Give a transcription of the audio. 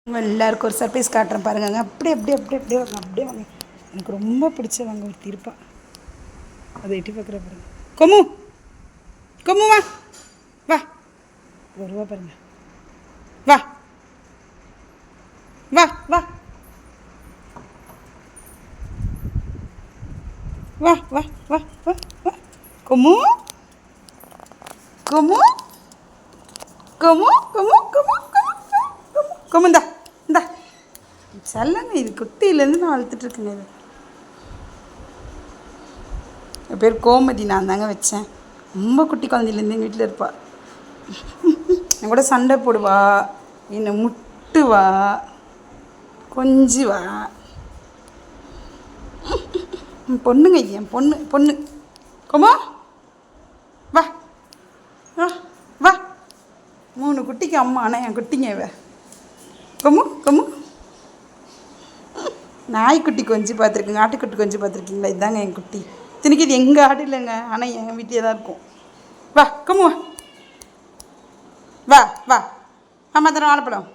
எல்லாருக்கும் ஒரு சர்ப்ரைஸ் காட்டுறேன் பாருங்க. அப்படியே அப்படியே அப்படியே அப்படியே வாங்க, அப்படியே வாங்க. எனக்கு ரொம்ப பிடிச்சவங்க ஒருத்தி இருப்பான். அதை எட்டி பார்க்குற பாருங்க. கொமு கொமு வா வா, வருவா பாருங்க. வா வா வா வா வா வா வா வா. கொமு கொமு கொமு கொமு கொமு கொமு கொமு கொமு. இந்தா இந்தா செல்லங்க. இது குட்டியிலேருந்து நான் வளர்த்துட்ருக்கேங்க. இது என் பேர் கோமதி. நான் தாங்க வச்சேன். ரொம்ப குட்டி குழந்தையிலேருந்து எங்கள் வீட்டில் இருப்பாள். என் கூட சண்டை போடுவா, என்னை முட்டுவா, கொஞ்சுவா. பொண்ணுங்க, என் பொண்ணு பொண்ணு. கொமோ வா வா வா. 3 குட்டிக்கு அம்மா. ஆனால் என் குட்டிங்க இவ. கொமு கொமு. நாய்க்குட்டி கொஞ்சி பார்த்துருக்குங்க, ஆட்டுக்குட்டி கொஞ்சி பார்த்துருக்கீங்களா? இதுதாங்க என் குட்டி. இத்தனைக்கு இது எங்கள் ஆடு இல்லைங்க, ஆனால் என் வீட்டிலே தான் இருக்கும். வா கொமு வா வா வா. அம்மா தரம் வாழைப்பழம்.